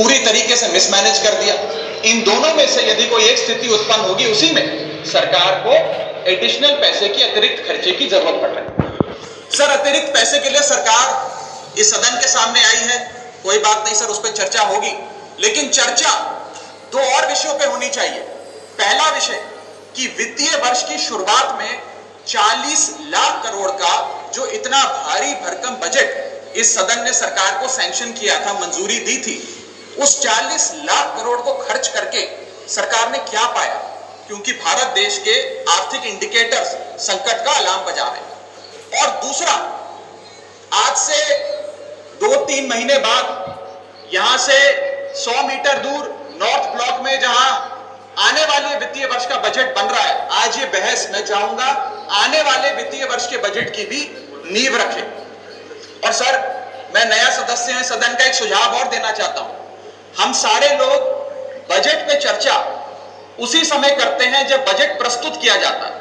पूरी तरीके से मिसमैनेज कर दिया। इन दोनों में से यदि कोई एक स्थिति उत्पन्न होगी, उसी में सरकार को एडिशनल पैसे की अतिरिक्त खर्चे की जरूरत पड़ रही है। सर, अतिरिक्त पैसे के लिए सरकार इस सदन के सामने आई है, कोई बात नहीं सर, उस पर चर्चा होगी, लेकिन चर्चा दो और विषयों पे होनी चाहिए। पहला विषय कि वित्तीय वर्ष की शुरुआत में 40 लाख करोड़ का जो इतना भारी भरकम बजट इस सदन ने सरकार को सैंक्शन किया था, मंजूरी दी थी, उस 40 लाख करोड़ को खर्च करके सरकार ने क्या पाया? क्योंकि भारत देश के आर्थिक इंडिकेटर्स संकट का अलार्म बजा रहे हैं। और दूसरा, आज से 2-3 महीने बाद यहां से 100 मीटर दूर नॉर्थ ब्लॉक में जहां आने वाले वित्तीय वर्ष का बजट बन रहा है, आज ये बहस मैं चाहूंगा आने वाले वित्तीय वर्ष के बजट की भी नींव रखे। और सर, मैं नया सदस्य हैं सदन का, एक सुझाव और देना चाहता हूं। हम सारे लोग बजट पे चर्चा उसी समय करते हैं जब बजट प्रस्तुत किया जाता है।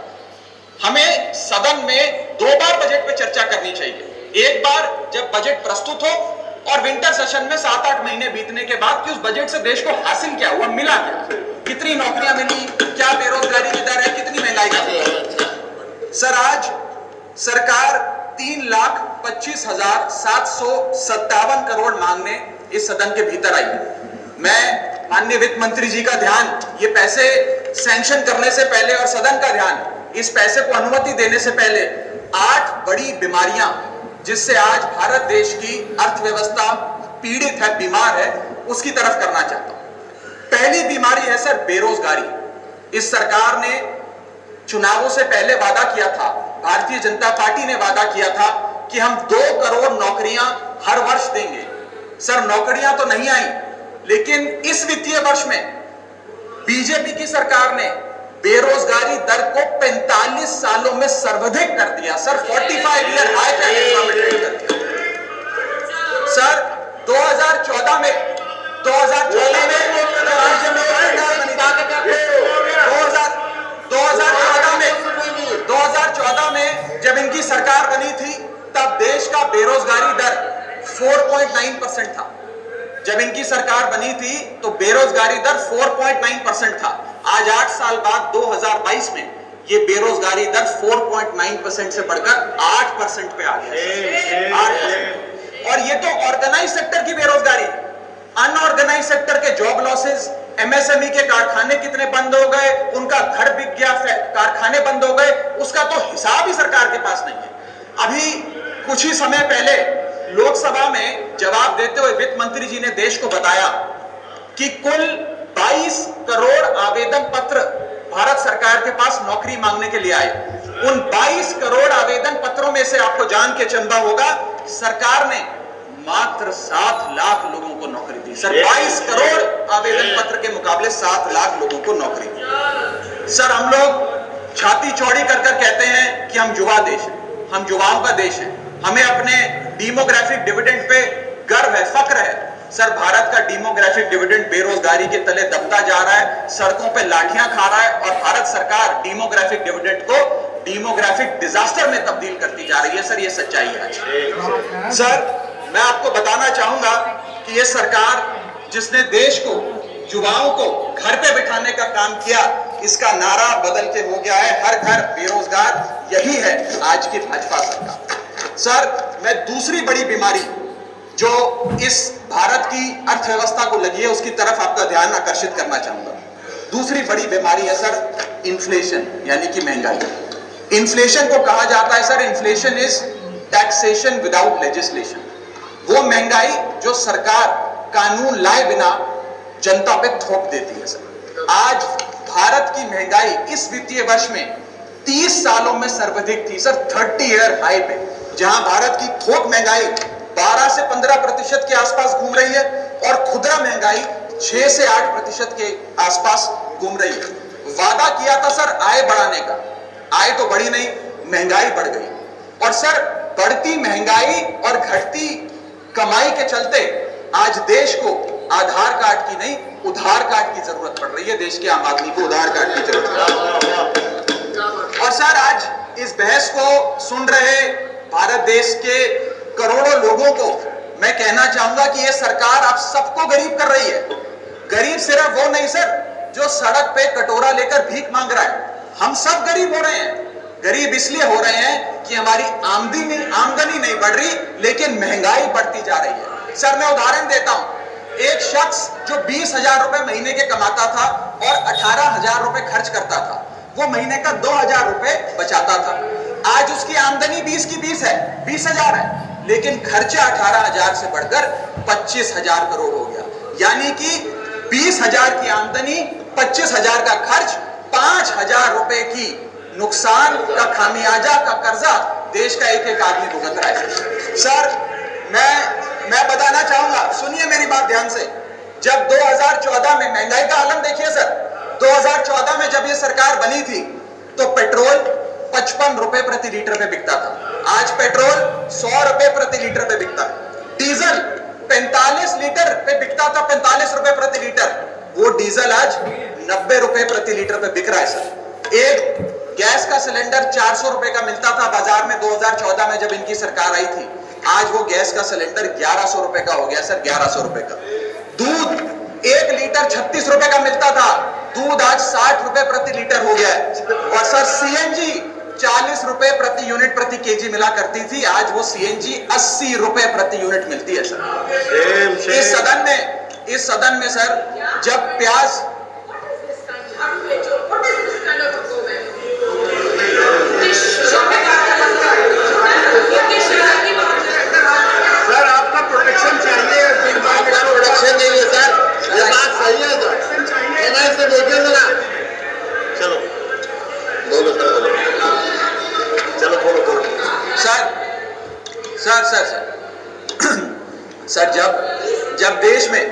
हमें सदन में 2 बार बजट पे चर्चा करनी चाहिए। एक बार जब बजट प्रस्तुत हो, और विंटर सेशन में 7-8 महीने बीतने के बाद कि उस बजट से देश को हासिल क्या हुआ, मिला क्या, कितनी नौकरियां मिली, क्या बेरोजगारी की दर है, कितनी महंगाई का दर है। सर, आज सरकार 3,25,757 करोड़ मांगने इस सदन के भीतर आई है। मैं माननीय वित्त मंत्री जी का ध्यान ये पैसे सैंक्शन करने से पहले और सदन का ध्यान इस पैसे को अनुमति देने से पहले 8 बड़ी बीमारियां जिससे आज भारत देश की अर्थव्यवस्था पीड़ित है, बीमार है, उसकी तरफ करना चाहता हूं। पहली बीमारी है सर बेरोजगारी। इस सरकार ने चुनावों से पहले वादा किया था, भारतीय जनता पार्टी ने वादा किया था कि हम 2 करोड़ नौकरियां हर वर्ष देंगे। सर, नौकरियां तो नहीं आई, लेकिन इस वित्तीय वर्ष में बीजेपी की सरकार ने बेरोजगारी दर को 45 सालों में सर्वाधिक कर दिया। सर, 45 ईयर हाई कर दिया। सर, 2014 में जब इनकी सरकार बनी थी, तब देश का बेरोजगारी दर 4.9% था। जब इनकी सरकार बनी थी तो बेरोजगारी दर 4.9% था। आज 8 साल बाद 2022 में ये बेरोजगारी दर 4.9% से बढ़कर 8% पे आ गया। 8%। और ये तो ऑर्गेनाइज सेक्टर की बेरोजगारी। अनऑर्गेनाइज सेक्टर के जॉब लॉसेस, एमएसएमई के कारखाने कितने बंद हो गए, उनका घर बिक गया, कारखाने बंद हो गए, उसका तो हिसाब ही सरकार के पास नहीं है। अभी कुछ ही समय पहले लोकसभा में जवाब देते हुए वित्त मंत्री जी ने देश को बताया कि कुल 22 करोड़ आवेदन पत्र भारत सरकार के पास नौकरी मांगने के लिए आए। उन 22 करोड़ आवेदन पत्रों में से आपको जान के चंदा होगा, सरकार ने मात्र 7 लाख लोगों को नौकरी दी। सर, 22 करोड़ आवेदन पत्र के मुकाबले 7 लाख लोगों को नौकरी दी। सर, हम लोग छाती चौड़ी कर कर कहते हैं कि हम युवा देश हैं, हम युवाओं का देश है, हमें अपने डेमोग्राफिक डिविडेंड पे गर्व है, फक्र है। सर, भारत का डेमोग्राफिक डिविडेंड बेरोजगारी के तले दबता जा रहा है, सड़कों पे लाठियां खा रहा है, और भारत सरकार डेमोग्राफिक डिविडेंड को डेमोग्राफिक डिजास्टर में तब्दील करती जा रही है। सर, ये सच्चाई है आज। सर, मैं आपको बताना चाहूंगा कि ये सरकार जिसने देश को, युवाओं को घर पे बिठाने का काम किया, इसका नारा बदल के हो गया है हर घर बेरोजगार। यही है आज की भाजपा सरकार। सर, मैं दूसरी बड़ी बीमारी जो इस भारत की अर्थव्यवस्था को लगी है उसकी तरफ आपका ध्यान आकर्षित करना चाहूंगा। दूसरी बड़ी बीमारी है सर इन्फ्लेशन, यानी कि महंगाई। इन्फ्लेशन को कहा जाता है sir, inflation is taxation without legislation. वो महंगाई जो सरकार कानून लाए बिना जनता पे थोप देती है। सर, आज भारत की महंगाई इस वित्तीय वर्ष में 30 सालों में सर्वाधिक थी। सर, 30 ईयर हाई पे, जहां भारत की थोक महंगाई 12 से 15% के आसपास घूम रही है और खुदरा महंगाई 6 से 8% के आसपास घूम रही है। वादा किया था सर आय बढ़ाने का, आय तो बढ़ी नहीं, महंगाई बढ़ गई। और सर, बढ़ती महंगाई और घटती कमाई के चलते आज देश को आधार कार्ड की नहीं, उधार कार्ड की जरूरत पड़ रही है। देश के आम आदमी को उधार कार्ड की जरूरत है। और सर, आज इस बहस को सुन रहे भारत देश के करोड़ों लोगों को मैं कहना चाहूंगा कि यह सरकार आप सबको गरीब कर रही है। गरीब सिर्फ वो नहीं सर जो सड़क पे कटोरा लेकर भीख मांग रहा है, हम सब गरीब हो रहे हैं। गरीब इसलिए हो रहे हैं कि हमारी आमदनी नहीं बढ़ रही, लेकिन महंगाई बढ़ती जा रही है। सर मैं उदाहरण देता हूं, एक शख्स जो 20,000 रुपए महीने के कमाता था और 18,000 रुपए खर्च करता था, वो महीने का 2,000 रुपए बचाता था। आज उसकी आमदनी 20 की 20 है, 20,000 है, लेकिन खर्चा 18,000 से बढ़कर 25,000 करोड़ हो गया। यानी कि 20,000 की आमदनी, 25,000 का खर्च, 5,000 रुपए की नुकसान का खामियाजा का कर्जा देश का एक एक आदमी भुगत रहा है। सर मैं बताना चाहूंगा, सुनिए मेरी बात ध्यान से। जब 2014 में महंगाई का आलम देखिए सर, 2014 में जब ये सरकार बनी थी तो पेट्रोल 55 रुपए प्रति लीटर पे बिकता था। आज पेट्रोल 100 रुपए प्रति लीटर पे बिकता है। डीजल 45 लीटर पे बिकता था, 45 रुपए प्रति लीटर, वो डीजल आज 90 रुपए प्रति लीटर पे बिक रहा है सर। एक गैस का सिलेंडर 400 रुपए का मिलता था बाजार में 2014 में जब इनकी सरकार आई थी, आज वो गैस का सिलेंडर 1100 रुपए का हो गया सर, 1100 रुपए का। दूध 1 लीटर 36 रुपए का मिलता था, दूध आज 60 रुपए प्रति लीटर हो गया है। और सर सीएनजी 40 रुपए प्रति यूनिट प्रति केजी मिला करती थी, आज वो सीएनजी 80 रुपए प्रति यूनिट मिलती है सर। इस सदन में सर जब प्याज सर आपका प्रोटेक्शन चाहिए, प्रोटेक्शन नहीं है सर, ये बात सही है सर, से देखिए जरा। चलो बोलो सर, चलो बोलो सर जब देश में,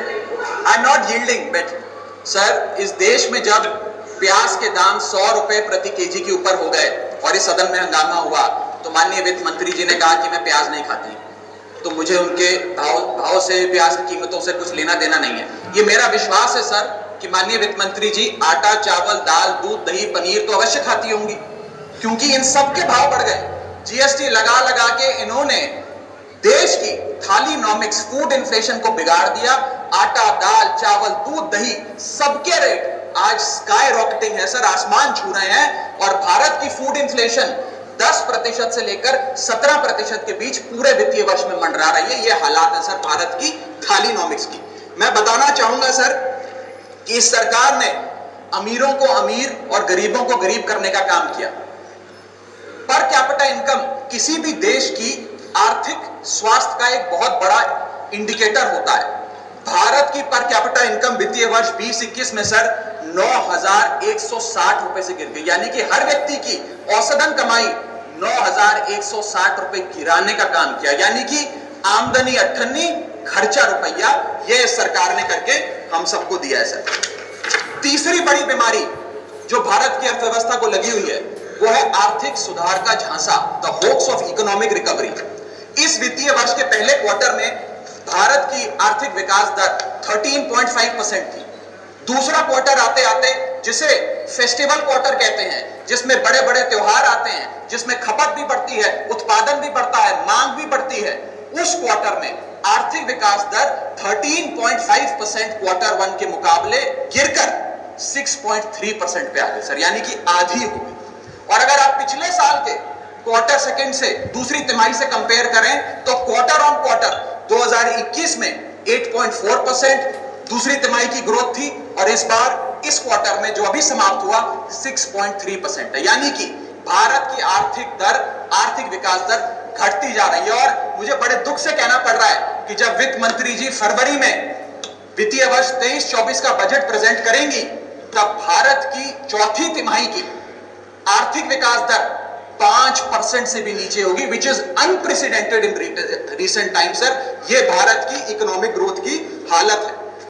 I am not yielding but sir, इस देश में जब प्याज के दाम 100 रुपए प्रति केजी के ऊपर हो गए और इस सदन में हंगामा हुआ तो माननीय वित्त मंत्री जी ने कहा कि मैं प्याज नहीं खाती, तो मुझे उनके भाव से, प्याज की कीमतों से कुछ लेना देना नहीं है। ये मेरा विश्वास है सर कि माननीय वित्त मंत्री जी आटा, चावल, दाल, दूध, दही, पनीर तो अवश्य खाती होंगी, क्योंकि इन सब के भाव बढ़ गए। जीएसटी लगा लगा के इन्होंने देश की थाली नॉमिक्स, फूड इन्फ्लेशन को बिगाड़ दिया। आटा, दाल, चावल, दूध, दही, सबके रेट आज स्काई रॉकेटिंग है सर, आसमान छू रहे हैं। और भारत की फूड इन्फ्लेशन 10% से लेकर 17% के बीच पूरे वित्तीय वर्ष में मंडरा रही है। ये हालात है सर भारत की थाली नॉमिक्स की। मैं बताना चाहूंगा सर कि इस सरकार ने अमीरों को अमीर और गरीबों को गरीब करने का काम किया। पर कैपिटा इनकम किसी भी देश की आर्थिक स्वास्थ्य का एक बहुत बड़ा इंडिकेटर होता है। भारत की पर कैपिटा इनकम वित्तीय वर्ष 2021 में सर 9,160 रुपए से गिर गई, यानी कि हर व्यक्ति की औसतन कमाई 9,160 रुपए गिराने का काम किया। यानी कि आमदनी 98, खर्चा रुपया, ये सरकार ने करके हम सबको दिया है सर। तीसरी बड़ी बीमारी जो भारत की अर्थव्यवस्था को लगी हुई है वो है आर्थिक सुधार का झांसा, the hopes of economic recovery. इस वित्तीय वर्ष के पहले क्वार्टर में भारत की आर्थिक विकास दर 13.5% थी। दूसरा क्वार्टर आते आते, जिसे फेस्टिवल क्वार्टर कहते हैं, जिसमें बड़े बड़े त्योहार आते हैं, जिसमें खपत भी बढ़ती है, उत्पादन भी बढ़ता है, मांग भी बढ़ती है, उस क्वार्टर में आर्थिक विकास दर 13.5% क्वार्टर 1 के मुकाबले गिरकर 6.3% पे आ गई सर, यानी कि आधी हो गई। और अगर आप पिछले साल के क्वार्टर सेकंड से दूसरी तिमाही से कंपेयर करें तो क्वार्टर ऑन क्वार्टर 2021 में 8.4% दूसरी तिमाही की ग्रोथ थी, और इस बार इस क्वार्टर में जो अभी समाप्त हुआ 6.3% है। यानी कि भारत की आर्थिक विकास दर घटती जा रही है। और मुझे बड़े दुख से कहना पड़ रहा है कि जब वित्त मंत्री जी फरवरी में वित्तीय वर्ष 23-24 का बजट प्रेजेंट करेंगी, तब भारत की चौथी तिमाही की आर्थिक विकास दर 5% से भी नीचे होगी, which is unprecedented in recent time sir. ये भारत की इकोनॉमिक ग्रोथ की हालत है।